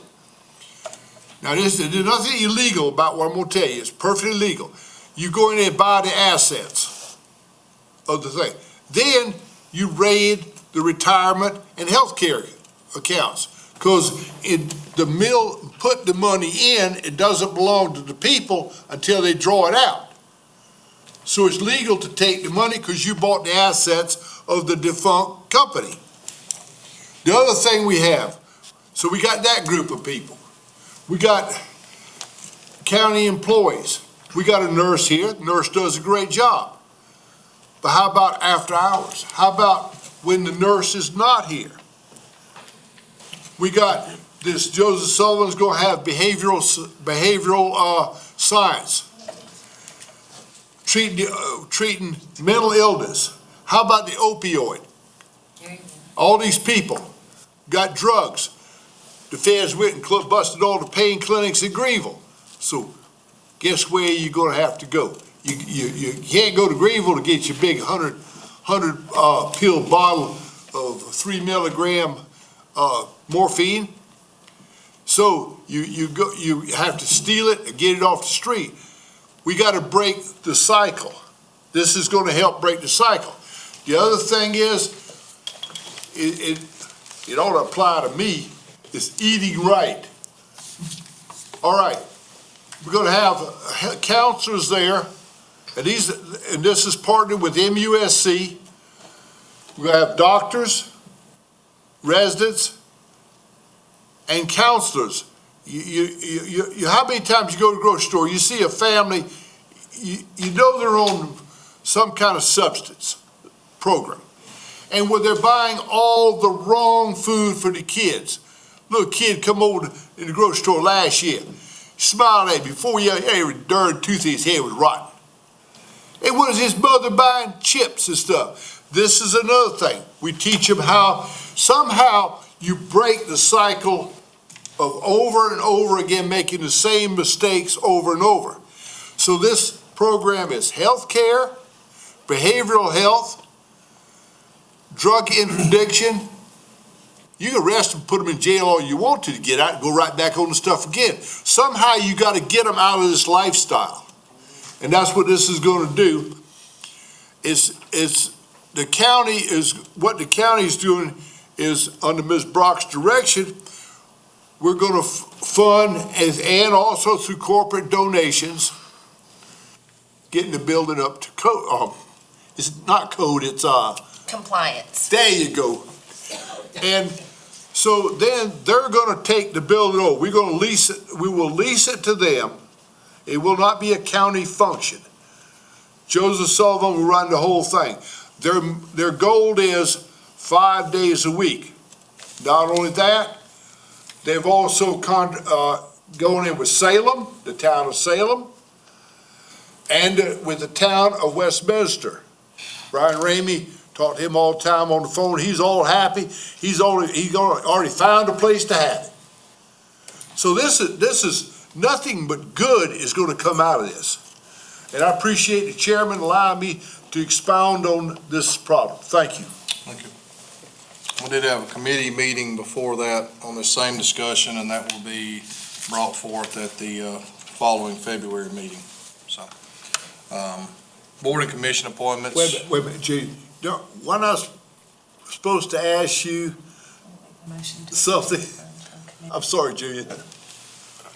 Now, there's nothing illegal about what I'm gonna tell you. It's perfectly legal. You go in there and buy the assets of the thing. Then you raid the retirement and health care accounts. Because the mill put the money in, it doesn't belong to the people until they draw it out. So it's legal to take the money because you bought the assets of the defunct company. The other thing we have, so we got that group of people. We got county employees. We got a nurse here. The nurse does a great job. But how about after hours? How about when the nurse is not here? We got this, Joseph Sullivan's gonna have behavioral science, treating mental illness. How about the opioid? All these people got drugs. The feds went and busted all the pain clinics in Greenville. So guess where you're gonna have to go? You can't go to Greenville to get your big 100 pill bottle of 3 milligram morphine. So you have to steal it and get it off the street. We got to break the cycle. This is going to help break the cycle. The other thing is, it ought to apply to me, is eating right. All right, we're going to have counselors there, and this is partnered with MUSC. We're going to have doctors, residents, and counselors. How many times you go to the grocery store, you see a family, you know they're on some kind of substance program, and where they're buying all the wrong food for the kids. Little kid come over in the grocery store last year, smiled at me before every darn tooth in his head was rotten. It was his mother buying chips and stuff. This is another thing. We teach them how somehow you break the cycle of over and over again making the same mistakes over and over. So this program is health care, behavioral health, drug interdiction. You can arrest them, put them in jail all you want to get out and go right back on the stuff again. Somehow you got to get them out of this lifestyle. And that's what this is going to do. The county is doing is under Ms. Brock's direction, we're going to fund and also through corporate donations, getting the building up to code. It's not code, it's Compliance. there you go. And so then they're going to take the building over. We're going to lease it. We will lease it to them. It will not be a county function. Joseph Sullivan will run the whole thing. Their goal is 5 days a week. Not only that, they've also gone in with Salem, the town of Salem, and with the town of Westminster. Brian Ramey talked to him all the time on the phone. He's all happy. He's already found a place to have it. So this is nothing but good is going to come out of this. And I appreciate the chairman allowing me to expound on this problem. Thank you. Thank you. We did have a committee meeting before that on the same discussion, and that will be brought forth at the following February meeting. So, board and commission appointments. Wait a minute, Judy. Why not supposed to ask you something? I'm sorry, Julia.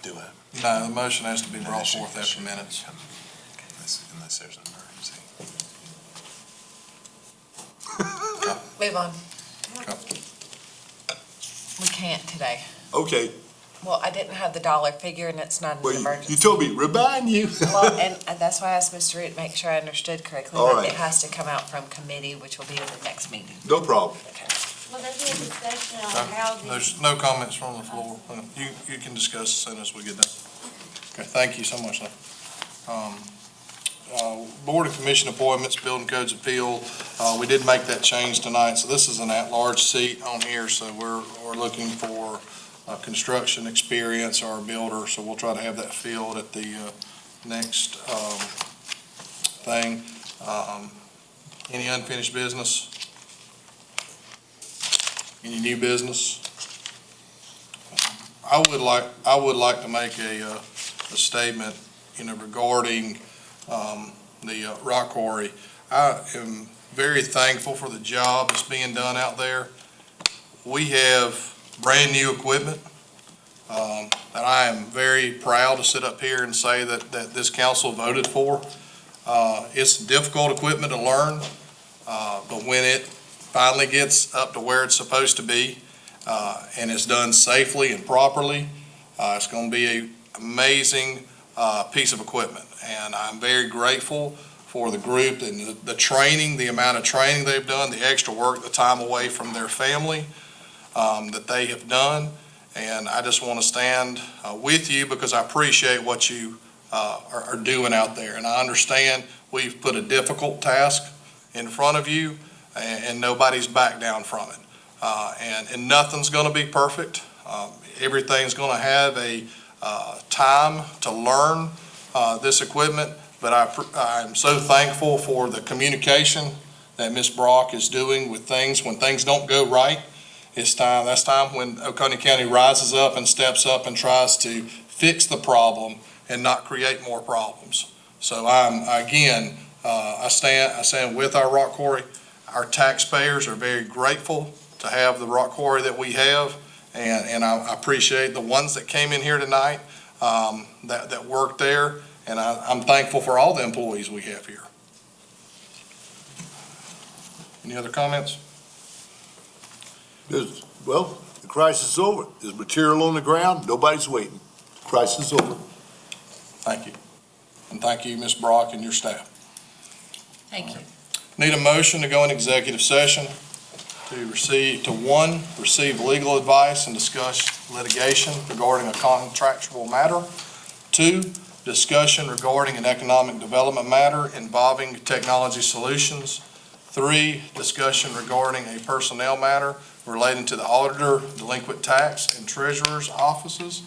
Do it. No, the motion has to be brought forth after minutes. Unless there's an emergency. Move on. Okay. We can't today. Okay. Well, I didn't have the dollar figure and it's not an Well, you emergency. told me, remind you. Well, and that's why I asked Mr. Root to make sure I understood correctly. All that right. It has to come out from committee, which will be in the next meeting. No problem. Will there be a discussion on how the There's no comments from the floor. You can discuss as soon as we get done. Okay, thank you so much, sir. Board and Commission appointments, Building Codes Appeal, we did make that change tonight, so this is an at-large seat on here, so we're looking for construction experience or a builder, so we'll try to have that filled at the next thing. Any unfinished business? Any new business? I would like to make a statement, regarding the rock quarry. I am very thankful for the job that's being done out there. We have brand-new equipment that I am very proud to sit up here and say that this council voted for. It's difficult equipment to learn, but when it finally gets up to where it's supposed to be, and it's done safely and properly, it's going to be an amazing piece of equipment. And I'm very grateful for the group and the training, the amount of training they've done, the extra work, the time away from their family that they have done. And I just want to stand with you because I appreciate what you are doing out there. And I understand we've put a difficult task in front of you, and nobody's backed down from it. And nothing's going to be perfect. Everything's going to have a time to learn this equipment, but I'm so thankful for the communication that Ms. Brock is doing with things. When things don't go right, that's time when Oconee County rises up and steps up and tries to fix the problem and not create more problems. So I stand with our rock quarry. Our taxpayers are very grateful to have the rock quarry that we have, and I appreciate the ones that came in here tonight that worked there, and I'm thankful for all the employees we have here. Any other comments? Well, the crisis is over. There's material on the ground. Nobody's waiting. The crisis is over. Thank you. And thank you, Ms. Brock, and your staff. Thank you. Need a motion to go in executive session to receive legal advice and discuss litigation regarding a contractual matter. 2, discussion regarding an economic development matter involving Technology Solutions. 3, discussion regarding a personnel matter relating to the auditor, delinquent tax, and treasurer's offices.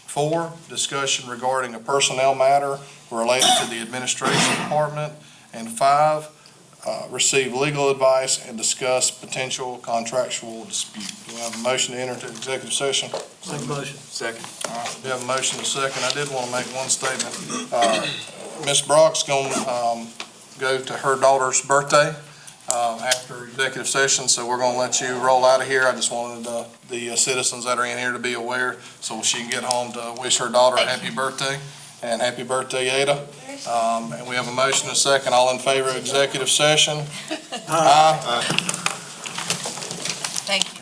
4, discussion regarding a personnel matter related to the administration department. And 5, receive legal advice and discuss potential contractual dispute. Do we have a motion to enter into executive session? Second. All right, we have a motion and a second. I did want to make one statement. Ms. Brock's going to go to her daughter's birthday after executive session, so we're going to let you roll out of here. I just wanted the citizens that are in here to be aware so she can get home to wish her daughter a happy birthday. And happy birthday, Ada. And we have a motion and a second. All in favor of executive session? Aye. Thank you.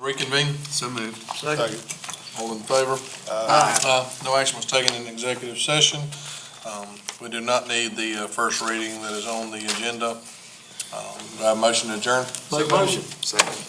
Reconvene. So moved. Second. All in favor? Aye. No action was taken in executive session. We do not need the first reading that is on the agenda. Do I have a motion to adjourn? Second.